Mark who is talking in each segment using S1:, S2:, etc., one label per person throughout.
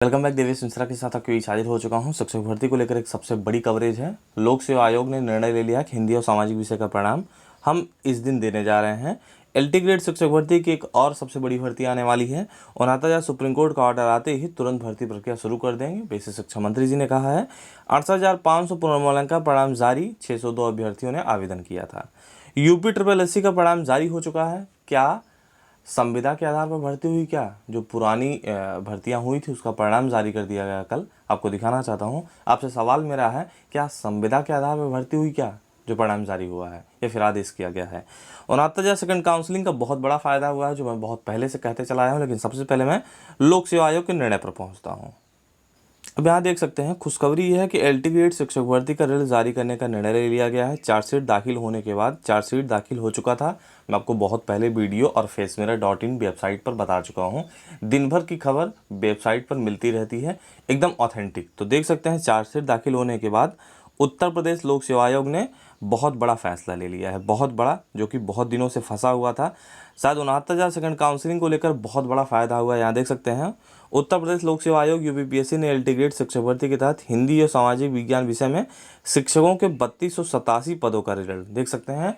S1: Welcome back. Devesh Mishra के साथ आपके बीच हाजिर हो चुका हूं। शिक्षक भर्ती को लेकर एक सबसे बड़ी कवरेज है। लोक सेवा आयोग ने निर्णय ले लिया कि हिंदी और सामाजिक विषय का परिणाम हम इस दिन देने जा रहे हैं। एलटी ग्रेड शिक्षक भर्ती की एक और सबसे बड़ी भर्ती आने वाली है। 69,000 सुप्रीम कोर्ट का ऑर्डर आते ही तुरंत भर्ती प्रक्रिया शुरू कर देंगे, बेसिक शिक्षा मंत्री जी ने कहा है। 68,500 पुनर्मूल्यांकन का परिणाम जारी, 602 अभ्यर्थियों ने आवेदन किया था। यूपी ट्रिपल एससी का परिणाम जारी हो चुका है। क्या संविदा के आधार पर भर्ती हुई? क्या जो पुरानी भर्तियां हुई थी उसका परिणाम जारी कर दिया गया कल। आपको दिखाना चाहता हूं। आपसे सवाल मेरा है, क्या संविदा के आधार पर भर्ती हुई? क्या जो परिणाम जारी हुआ है या फिर आदेश किया गया है। 69,000 सेकंड काउंसलिंग का बहुत बड़ा फायदा हुआ है, जो मैं बहुत पहले से कहते चला आया हूँ। लेकिन सबसे पहले मैं लोक सेवा आयोग के निर्णय पर पहुँचता हूँ। अब यहाँ देख सकते हैं, खुशखबरी यह है कि एलटी ग्रेड शिक्षक भर्ती का रिजल्ट जारी करने का निर्णय ले लिया गया है। चार्जशीट दाखिल होने के बाद चार्जशीट दाखिल हो चुका था। मैं आपको बहुत पहले वीडियो और facemirror.in वेबसाइट पर बता चुका हूँ। दिन भर की खबर वेबसाइट पर मिलती रहती है, एकदम ऑथेंटिक। तो देख सकते हैं, चार्जशीट दाखिल होने के बाद उत्तर प्रदेश लोक सेवा आयोग ने बहुत बड़ा फैसला ले लिया है। बहुत बड़ा, जो कि बहुत दिनों से फंसा हुआ था। शायद 69,000 सेकंड काउंसलिंग को लेकर बहुत बड़ा फायदा हुआ है। यहाँ देख सकते हैं, उत्तर प्रदेश लोक सेवा आयोग यूपीपीएससी ने एलटी ग्रेड शिक्षक भर्ती के तहत हिंदी और सामाजिक विज्ञान विषय में शिक्षकों के 3287 पदों का रिजल्ट देख सकते हैं।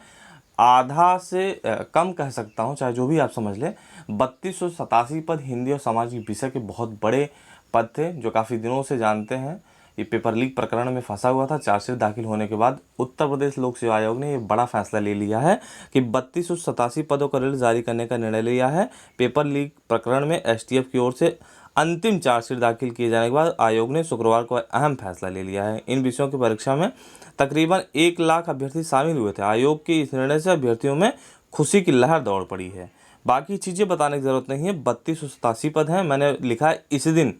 S1: आधा से कम कह सकता हूं, चाहे जो भी आप समझ लें। 3287 पद हिंदी और सामाजिक विषय के बहुत बड़े पद थे, जो काफ़ी दिनों से जानते हैं। ये पेपर लीक प्रकरण में फंसा हुआ था। चार्जशीट दाखिल होने के बाद उत्तर प्रदेश लोक सेवा आयोग ने ये बड़ा फैसला ले लिया है कि 3287 पदों का रिजल्ट जारी करने का निर्णय लिया है। पेपर लीक प्रकरण में एसटीएफ की ओर से अंतिम चार्जशीट दाखिल किए जाने के बाद आयोग ने शुक्रवार को अहम फैसला ले लिया है। इन विषयों की परीक्षा में तकरीबन 1 लाख अभ्यर्थी शामिल हुए थे। आयोग के इस निर्णय से अभ्यर्थियों में खुशी की लहर दौड़ पड़ी है। बाकी चीज़ें बताने की जरूरत नहीं है। 3287 पद हैं, मैंने लिखा है इस दिन।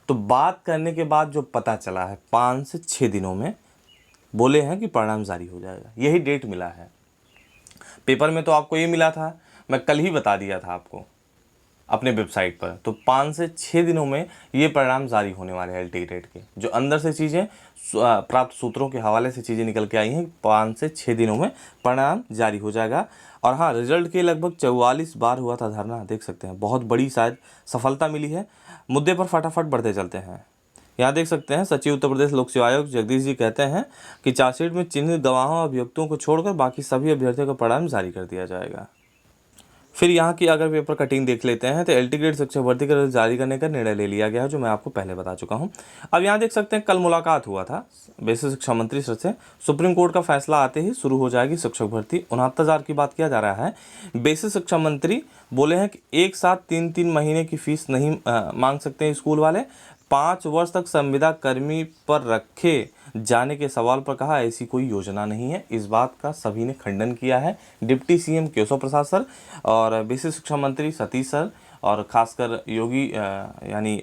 S1: तो बात करने के बाद जो पता चला है, 5 से 6 दिनों में बोले हैं कि परिणाम जारी हो जाएगा। यही डेट मिला है। पेपर में तो आपको ये मिला था, मैं कल ही बता दिया था आपको अपने वेबसाइट पर। तो 5 से 6 दिनों में ये परिणाम जारी होने वाले हैं। एलटी ग्रेड के जो अंदर से चीज़ें प्राप्त सूत्रों के हवाले से चीज़ें निकल के आई हैं, 5 से 6 दिनों में परिणाम जारी हो जाएगा। और हाँ, रिजल्ट के लगभग 44 बार हुआ था धरना, देख सकते हैं। बहुत बड़ी शायद सफलता मिली है। मुद्दे पर फटाफट बढ़ते चलते हैं। यहाँ देख सकते हैं, सचिव उत्तर प्रदेश लोक सेवा आयोग जगदीश जी कहते हैं कि चार्जशीट में चिन्हित गवाहों अभियुक्तों को छोड़कर बाकी सभी अभ्यर्थियों का परिणाम जारी कर दिया जाएगा। फिर यहाँ की अगर पेपर कटिंग देख लेते हैं तो एलटी ग्रेड शिक्षक भर्ती का रिजल्ट जारी करने का निर्णय ले लिया गया है, जो मैं आपको पहले बता चुका हूँ। अब यहाँ देख सकते हैं, कल मुलाकात हुआ था बेसिक शिक्षा मंत्री सर से। सुप्रीम कोर्ट का फैसला आते ही शुरू हो जाएगी शिक्षक भर्ती। 69,000 की बात किया जा रहा है। बेसिक शिक्षा मंत्री बोले हैं कि एक साथ 3-3 महीने की फीस नहीं मांग सकते हैं स्कूल वाले। 5 वर्ष तक संविदा कर्मी पर रखे जाने के सवाल पर कहा, ऐसी कोई योजना नहीं है। इस बात का सभी ने खंडन किया है। Deputy CM Keshav Prasad sir और बेसिक शिक्षा मंत्री सतीश सर और खासकर योगी यानी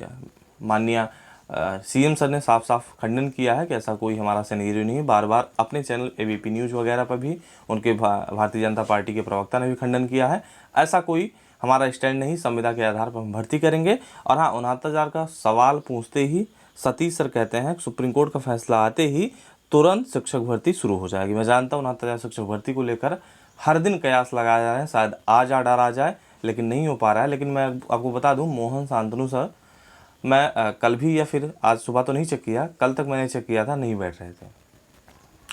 S1: माननीय सीएम सर ने साफ साफ खंडन किया है कि ऐसा कोई हमारा सिनेरियो नहीं है। बार बार अपने चैनल एबीपी न्यूज़ वगैरह पर भी उनके भारतीय जनता पार्टी के प्रवक्ता ने भी खंडन किया है। ऐसा कोई हमारा स्टैंड नहीं, संविदा के आधार पर हम भर्ती करेंगे। और हाँ, 69,000 का सवाल पूछते ही सतीश सर कहते हैं सुप्रीम कोर्ट का फैसला आते ही तुरंत शिक्षक भर्ती शुरू हो जाएगी। मैं जानता हूँ 69,000 शिक्षक भर्ती को लेकर हर दिन कयास लगाया जा रहा है, शायद आज ऑर्डर आ जाए, लेकिन नहीं हो पा रहा है। लेकिन मैं आपको बता दूं, मोहन शांतनु सर, मैं कल भी या फिर आज सुबह तो नहीं चेक किया, कल तक मैंने चेक किया था, नहीं बैठ रहे थे।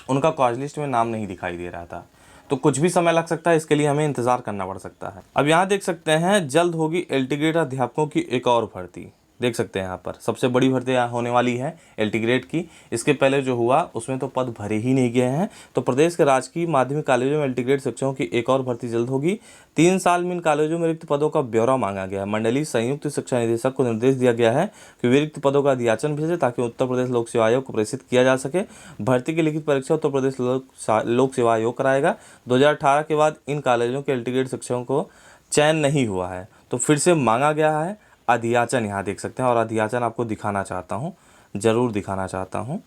S1: उनका कॉज लिस्ट में नाम नहीं दिखाई दे रहा था। तो कुछ भी समय लग सकता है, इसके लिए हमें इंतजार करना पड़ सकता है। अब यहाँ देख सकते हैं, जल्द होगी एलटी ग्रेड अध्यापकों की एक और भर्ती। देख सकते हैं यहाँ पर सबसे बड़ी भर्ती होने वाली है एलटी ग्रेड की। इसके पहले जो हुआ उसमें तो पद भरे ही नहीं गए हैं। तो प्रदेश के राजकीय माध्यमिक कॉलेजों में एलटी ग्रेड शिक्षकों की एक और भर्ती जल्द होगी। 3 साल में इन कॉलेजों में रिक्त पदों का ब्यौरा मांगा गया है। मंडलीय संयुक्त शिक्षा निदेशक को निर्देश दिया गया है कि वे रिक्त पदों का अध्याचन भेजे, ताकि उत्तर प्रदेश लोक सेवा आयोग को प्रेषित किया जा सके। भर्ती की लिखित परीक्षा उत्तर प्रदेश लोक सेवा आयोग कराएगा। 2018 के बाद इन कॉलेजों के एलटी ग्रेड शिक्षकों को चयन नहीं हुआ है, तो फिर से मांगा गया है अध्याचन। यहाँ देख सकते हैं, और अध्याचन आपको दिखाना चाहता हूँ, ज़रूर दिखाना चाहता हूँ।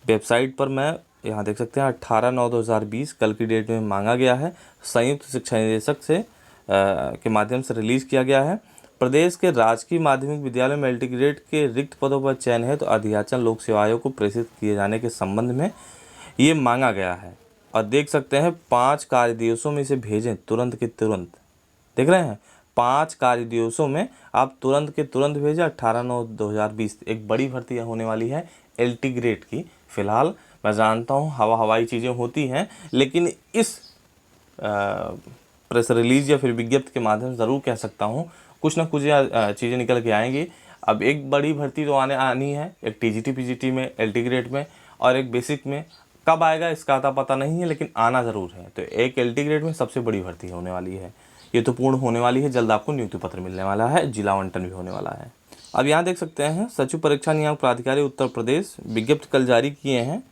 S1: वेबसाइट पर मैं यहाँ देख सकते हैं 18/9/2020 कल की डेट में मांगा गया है। संयुक्त शिक्षा निदेशक से के माध्यम से रिलीज़ किया गया है। प्रदेश के राजकीय माध्यमिक विद्यालय में एलटी ग्रेड के रिक्त पदों पर चयन है, तो अध्याचन लोक सेवा आयोग को प्रेषित किए जाने के संबंध में ये मांगा गया है। और देख सकते हैं 5 कार्य दिवसों में इसे भेजें तुरंत के तुरंत। देख रहे हैं, 5 कार्य दिवसों में आप तुरंत के तुरंत भेजें। 18/9/2020 एक बड़ी भर्ती होने वाली है LT ग्रेड की। फिलहाल मैं जानता हूँ हवाई चीज़ें होती हैं, लेकिन इस प्रेस रिलीज या फिर विज्ञप्ति के माध्यम से ज़रूर कह सकता हूँ कुछ ना कुछ चीज़ें निकल के आएंगी। अब एक बड़ी भर्ती तो आनी है, एक TGT PGT में, LT ग्रेड में और एक बेसिक में। कब आएगा इसका आता पता नहीं है, लेकिन आना ज़रूर है। तो एक LT ग्रेड में सबसे बड़ी भर्ती होने वाली है, ये तो पूर्ण होने वाली है। जल्द आपको नियुक्ति पत्र मिलने वाला है, जिला आवंटन भी होने वाला है। अब यहाँ देख सकते हैं सचिव परीक्षा नियामक प्राधिकारी उत्तर प्रदेश विज्ञप्ति कल जारी किए हैं।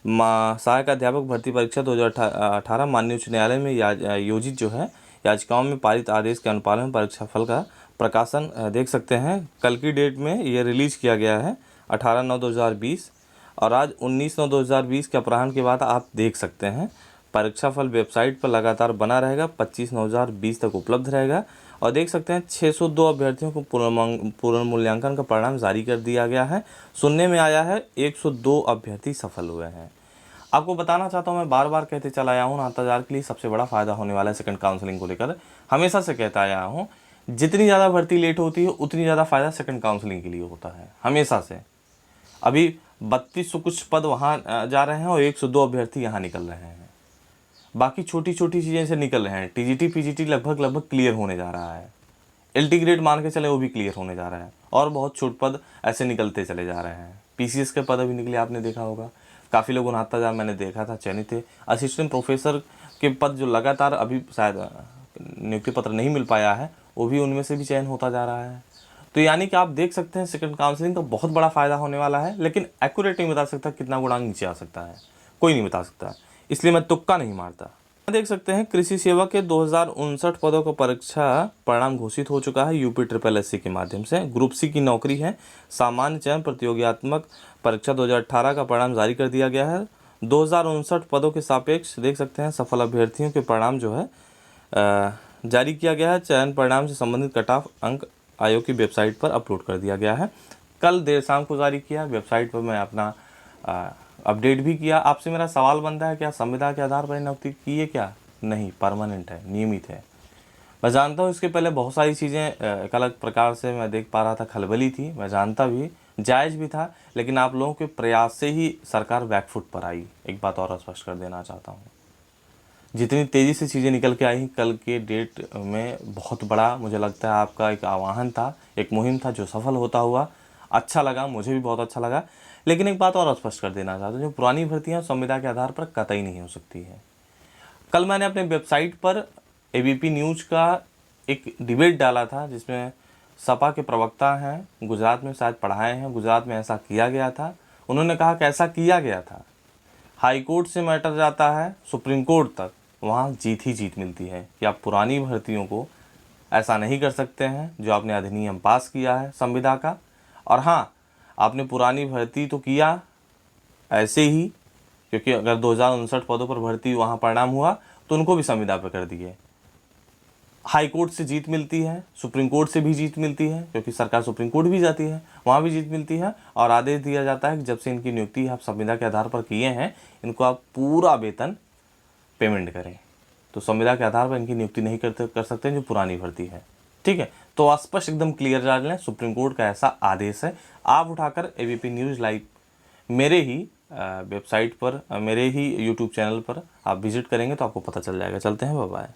S1: सहायक अध्यापक भर्ती परीक्षा 2018 माननीय उच्च न्यायालय में योजित जो है याचिकाओं में पारित आदेश के अनुपालन परीक्षा फल का प्रकाशन देख सकते हैं कल की डेट में ये रिलीज किया गया है 18/9/2020 और आज 19/9/2020 के अपराह्न के बाद आप देख सकते हैं परीक्षा फल वेबसाइट पर लगातार बना रहेगा। 25/9/2020 तक उपलब्ध रहेगा और देख सकते हैं 602 अभ्यर्थियों को पुनर्मूल्यांकन का परिणाम जारी कर दिया गया है। सुनने में आया है 102 अभ्यर्थी सफल हुए हैं। आपको बताना चाहता हूँ, मैं बार बार कहते चला आया हूँ, नाताजार के लिए सबसे बड़ा फ़ायदा होने वाला है सेकंड काउंसलिंग को लेकर। हमेशा से कहता आया हूँ जितनी ज़्यादा भर्ती लेट होती है उतनी ज़्यादा फ़ायदा सेकंड काउंसलिंग के लिए होता है, हमेशा से। अभी 3200 कुछ पद वहाँ जा रहे हैं और 102 अभ्यर्थी यहाँ निकल रहे हैं। बाकी छोटी छोटी चीज़ें से निकल रहे हैं। TGT PGT लगभग क्लियर होने जा रहा है। LT ग्रेड मान के चले वो भी क्लियर होने जा रहा है और बहुत छोट पद ऐसे निकलते चले जा रहे हैं। PCS के पद अभी निकले, आपने देखा होगा। काफ़ी लोग 69,000 मैंने देखा था चयनित थे। असिस्टेंट प्रोफेसर के पद जो लगातार अभी शायद नियुक्ति पत्र नहीं मिल पाया है, वो भी उनमें से भी चयन होता जा रहा है। तो यानी कि आप देख सकते हैं सेकंड काउंसलिंग का बहुत बड़ा फ़ायदा होने वाला है, लेकिन एक्यूरेट नहीं बता सकता कितना गुणांक नीचे आ सकता है, कोई नहीं बता सकता, इसलिए मैं तुक्का नहीं मारता। देख सकते हैं कृषि सेवा के 2059 पदों का परीक्षा परिणाम घोषित हो चुका है UPSSC के माध्यम से। ग्रुप C की नौकरी है। सामान्य चयन प्रतियोगितात्मक परीक्षा 2018 का परिणाम जारी कर दिया गया है। 2059 पदों के सापेक्ष देख सकते हैं सफल अभ्यर्थियों के परिणाम जो है जारी किया गया है। चयन परिणाम से संबंधित कट ऑफ अंक आयोग की वेबसाइट पर अपलोड कर दिया गया है। कल देर शाम को जारी किया। वेबसाइट पर मैं अपना अपडेट भी किया। आपसे मेरा सवाल बनता है, क्या संविदा के आधार पर नियुक्ति की है? क्या नहीं, परमानेंट है, नियमित है। मैं जानता हूँ इसके पहले बहुत सारी चीज़ें एक अलग प्रकार से मैं देख पा रहा था, खलबली थी, मैं जानता भी, जायज़ भी था, लेकिन आप लोगों के प्रयास से ही सरकार बैकफुट पर आई। एक बात और स्पष्ट कर देना चाहता हूँ, जितनी तेज़ी से चीज़ें निकल के आई कल के डेट में, बहुत बड़ा मुझे लगता है आपका एक आह्वान था, एक मुहिम था जो सफल होता हुआ अच्छा लगा, मुझे भी बहुत अच्छा लगा। लेकिन एक बात और स्पष्ट कर देना चाहता हूँ, जो पुरानी भर्तियाँ संविदा के आधार पर कतई नहीं हो सकती है। कल मैंने अपने वेबसाइट पर ABP न्यूज़ का एक डिबेट डाला था, जिसमें सपा के प्रवक्ता हैं, गुजरात में शायद पढ़ाए हैं, गुजरात में ऐसा किया गया था। उन्होंने कहा कि ऐसा किया गया था, हाई कोर्ट से मैटर जाता है सुप्रीम कोर्ट तक, वहाँ जीत ही जीत मिलती है कि आप पुरानी भर्तियों को ऐसा नहीं कर सकते हैं जो आपने अधिनियम पास किया है संविदा का। और हाँ, आपने पुरानी भर्ती तो किया ऐसे ही, क्योंकि अगर 2059 पदों पर भर्ती वहाँ परिणाम हुआ तो उनको भी संविदा पर कर दिए। हाई कोर्ट से जीत मिलती है, सुप्रीम कोर्ट से भी जीत मिलती है, क्योंकि सरकार सुप्रीम कोर्ट भी जाती है, वहाँ भी जीत मिलती है। और आदेश दिया जाता है कि जब से इनकी नियुक्ति आप संविदा के आधार पर किए हैं, इनको आप पूरा वेतन पेमेंट करें। तो संविदा के आधार पर इनकी नियुक्ति नहीं कर सकते जो पुरानी भर्ती है। ठीक है, तो स्पष्ट एकदम क्लियर जान लें, सुप्रीम कोर्ट का ऐसा आदेश है। आप उठाकर ABP न्यूज़ लाइव मेरे ही वेबसाइट पर, मेरे ही YouTube चैनल पर आप विजिट करेंगे तो आपको पता चल जाएगा। चलते हैं, बाय बाय।